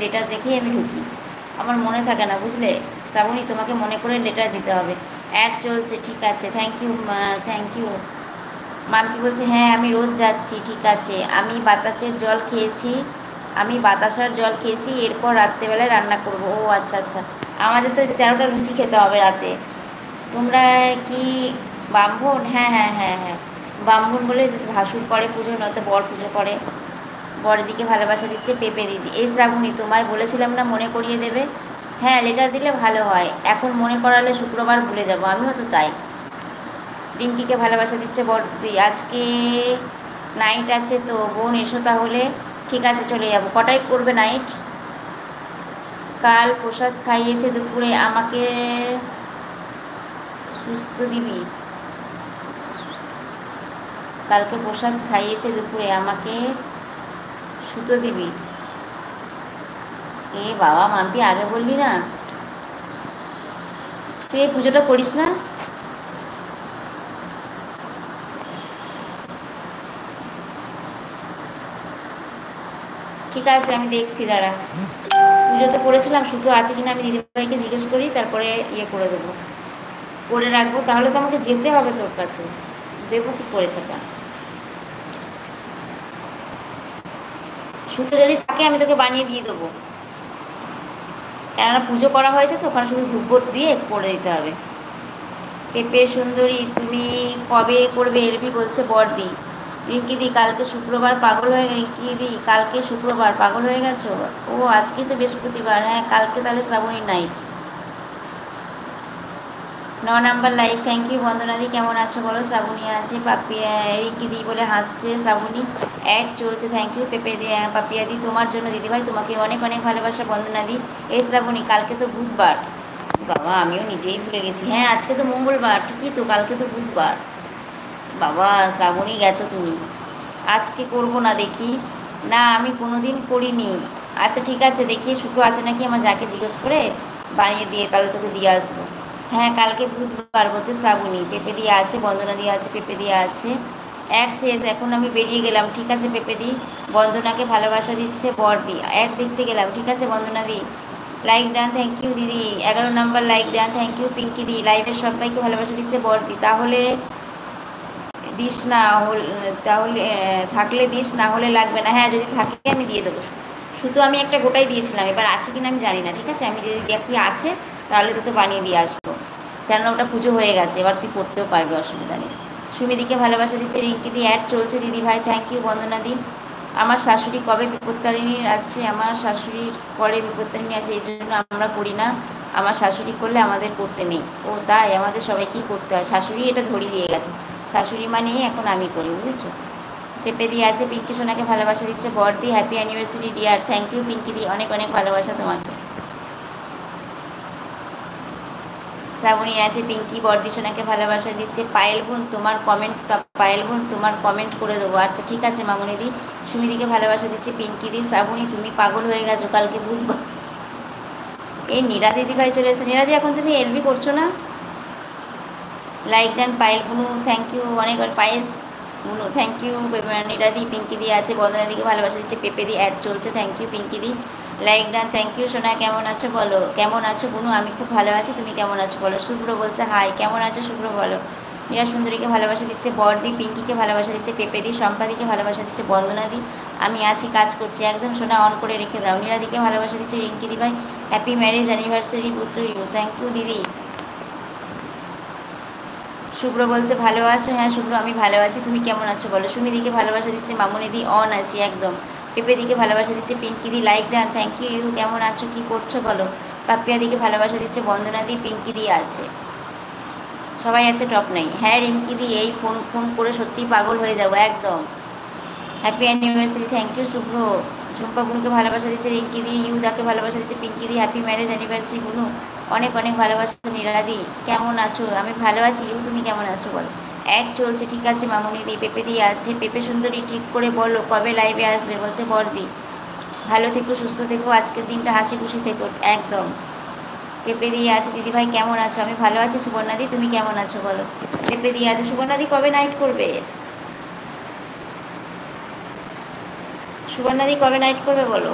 Letter দেখেই আমি ঢুকি, আমার মনে থাকে না বুঝলে শ্রাবণী, তোমাকে মনে করে লেটার দিতে হবে। অ্যাড চলছে, ঠিক আছে, thank you, thank you. Mampi বলছে হ্যাঁ আমি রোজ যাচ্ছি, ঠিক আছে। আমি বাতাসের জল খেয়েছি, আমি বাতাসার জল খেয়েছি, এরপর রাত্রেবেলায় রান্না করব। ও আচ্ছা আচ্ছা, আমাদের তো 13টা লুচি খেতে হবে রাতে। তোমরা কি ব্রাহ্মণ? হ্যাঁ হ্যাঁ হ্যাঁ হ্যাঁ, ব্রাহ্মণ বলে ভাসুর করে পুজো, নয়তো বর পুজো করে। বরের দিকে ভালোবাসা দিচ্ছে পেঁপে দিদি। এই শ্রাবণী, তোমায় বলেছিলাম না মনে করিয়ে দেবে। হ্যাঁ লেটার দিলে ভালো হয়, এখন মনে করালে শুক্রবার ভুলে যাব, আমিও তো তাই। রিঙ্কিকে ভালোবাসা দিচ্ছে বড়দি। আজকে নাইট আছে তো বোন, এসো তাহলে। ঠিক আছে চলে যাব। কটায় করবে নাইট? কাল প্রসাদ খাইয়েছে দুপুরে আমাকে, সুস্থ দিবি। কালকে প্রসাদ খাইয়েছে দুপুরে আমাকে, সুতো দিবি। এ বাবা মাম্পি, আগে বললি না? তুই এই পুজোটা করিস না? ঠিক আছে আমি দেখছি, দাঁড়া। পুজো তো করেছিলাম, সুতো আছে কিনা আমি দিদিভাইকে জিজ্ঞেস করি, তারপরে ইয়ে করে দেবো, করে রাখবো। তাহলে তো আমাকে যেতে হবে তোর কাছে, দেবো কি করেছে তা। সুতো যদি থাকে আমি তোকে বানিয়ে দিয়ে দেবো, কেননা পুজো করা হয়েছে তো, ওখানে শুধু ধূপবট দিয়ে করে দিতে হবে। পেঁপে সুন্দরী, তুমি কবে করবে এলবি বলছে বড়দি। রিঙ্কি দি কালকে শুক্রবার, পাগল হয়ে রিঙ্কি দি কালকে শুক্রবার পাগল হয়ে গেছো? ও আজকে তো বৃহস্পতিবার, হ্যাঁ কালকে তাহলে Shrabani night. 9 number like, thank you. বন্দনাদি কেমন আছো বলো? শ্রাবণী আছে, পাপিয়া রিঙ্কি দি বলে হাসছে শ্রাবণী। অ্যাড চলছে, থ্যাংক ইউ। পেঁপে পাপিয়া দি তোমার জন্য দিদিভাই, তোমাকে অনেক অনেক ভালোবাসা বন্দনাদি। এই শ্রাবণী, কালকে তো বুধবার। বাবা আমিও নিজেই ভুলে গেছি, হ্যাঁ আজকে তো মঙ্গলবার, ঠিকই তো, কালকে তো বুধবার। বাবা শ্রাবণী গেছো তুমি। আজকে করব না দেখি, না আমি কোনো দিন করিনি। আচ্ছা ঠিক আছে, দেখি সুতো আছে নাকি আমার যাকে জিজ্ঞেস করে বানিয়ে দিয়ে তাহলে তোকে দিয়ে আসবো। হ্যাঁ কালকে বুধবার বলছে শ্রাবণী। পেঁপে দিয়ে আছে, বন্দনা দিয়ে আছে, পেঁপে দিয়ে আছে। অ্যাড শেষ, এখন আমি বেরিয়ে গেলাম, ঠিক আছে পেঁপে দি। বন্দনাকে ভালোবাসা দিচ্ছে বড়দি। অ্যাড দেখতে গেলাম, ঠিক আছে বন্দনা দি। লাইক ডান, থ্যাংক ইউ দিদি। 11 number like done, thank you Pinki দি। লাইভের সবাইকে ভালোবাসা দিচ্ছে বড়দি। তাহলে দিস না তাহলে থাকলে দিস, না হলে লাগবে না। হ্যাঁ যদি থাকে আমি দিয়ে দেবো। শুধু আমি একটা গোটাই দিয়েছিলাম, এবার আছে কিনা আমি জানি না, ঠিক আছে আমি যদি দেখি আছে তাহলে তোকে বানিয়ে দিয়ে আসবো, কেননা ওটা পুজো হয়ে গেছে, এবার তুই পড়তেও পারবি, অসুবিধা নেই। সুমিদিকে ভালোবাসা দিচ্ছে রিঙ্কি দি। অ্যাড চলছে দিদি ভাই, থ্যাংক ইউ বন্দনা দি। আমার শাশুড়ি কবে বিপত্তারিণী আছে, আমার শাশুড়ির পরে বিপত্তারিণী আছে, এই জন্য আমরা করি না। আমার শাশুড়ি করলে আমাদের করতে নেই। ও তাই, আমাদের সবাইকেই করতে হয়, শাশুড়ি এটা ধরিয়ে দিয়ে গেছে, শাশুড়ি মানেই এখন আমি করি, বুঝেছো। পেঁপে দিয়ে আছে, পিঙ্কি সোনাকে ভালোবাসা দিচ্ছে বড়দি। Happy anniversary dear, thank you Pinki দি, অনেক অনেক ভালোবাসা তোমাকে। শ্রাবণী আছে, পিঙ্কি বড়দি সোনাকে ভালোবাসা দিচ্ছে। পায়েল বোন তোমার কমেন্ট, পায়েল বোন তোমার কমেন্ট করে দেবো, আচ্ছা ঠিক আছে মামনি দি। সুমিদিকে ভালোবাসা দিচ্ছে পিঙ্কি দি। শ্রাবণী তুমি পাগল হয়ে গেছো, কালকে বুধবার। এই নীরা দিদি ভাই চলে এসেছে। নীরা দি এখন তুমি এলবি করছো না? লাইক ডান পায়েল বুনু, থ্যাংক ইউ অনেক। পায়েস বুনু থ্যাংক ইউ। নীরা দি, পিঙ্কি দি আছে, বন্দনা দিকে ভালোবাসা দিচ্ছে। পেঁপে দি অ্যাড চলছে, থ্যাংক ইউ পিঙ্কি দি। লাইক ডান, থ্যাংক ইউ সোনা। কেমন আছো বলো? কেমন আছো বুনু? আমি খুব ভালো আছি, তুমি কেমন আছো বলো? শুভ্র বলছে হাই, কেমন আছো শুভ্র বলো? নীরা সুন্দরীকে ভালোবাসা দিচ্ছে বড়দি। পিঙ্কিকে ভালোবাসা দিচ্ছে পেঁপে দি। সম্পাদিকে ভালোবাসা দিচ্ছে বন্দনা দি। আমি আছি, কাজ করছি, একদম সোনা অন করে রেখে দাও। নীরাদিকে ভালোবাসা দিচ্ছে রিঙ্কি দি ভাই। Happy marriage anniversary to you, thank you দিদি। শুভ্র বলছে ভালো আছো? হ্যাঁ শুভ্র আমি ভালো আছি, তুমি কেমন আছো বলো? সুমিদিকে ভালোবাসা দিচ্ছে মামুনি দি, অন আছি একদম। পেঁপে দিকে ভালোবাসা দিচ্ছে পিঙ্কি দি। Like done, thank you. কেমন আছো, কি করছো বলো? পাপিয়া দিকে ভালোবাসা দিচ্ছে বন্দনা দি। পিঙ্কি দি আছে, সবাই আছে, টপ নেই। হ্যাঁ রিঙ্কি দি, এই ফোন ফোন করে সত্যি পাগল হয়ে যাবো একদম। হ্যাপি অ্যানিভার্সারি, থ্যাংক ইউ শুভ্র। ঝুম্পা বুনুকে ভালোবাসা দিচ্ছে রিঙ্কি দি। ইউদাকে ভালোবাসা দিচ্ছে পিঙ্কি দি। হ্যাপি ম্যারেজ অ্যানিভার্সারি বুনু, অনেক অনেক ভালোবাসা। নীরাদি কেমন আছো? আমি ভালো আছি, ইউ তুমি কেমন আছো বলো? অ্যাড চলছে, ঠিক আছে মামুনি দি। পেঁপে দিয়ে আছে, পেঁপে সুন্দরী ঠিক করে বলো কবে লাইভে আসবে বলছে বড়দি। ভালো থেকো, সুস্থ থেকো, আজকের দিনটা হাসি খুশি থেকো একদম। পেঁপে দিয়ে আছে দিদিভাই কেমন আছো? আমি ভালো আছি সুবর্ণাদি, তুমি কেমন আছো বলো? পেঁপে দিয়ে আছে। সুবর্ণাদি কবে নাইট করবে? সুবর্ণাদি কবে নাইট করবে বলো?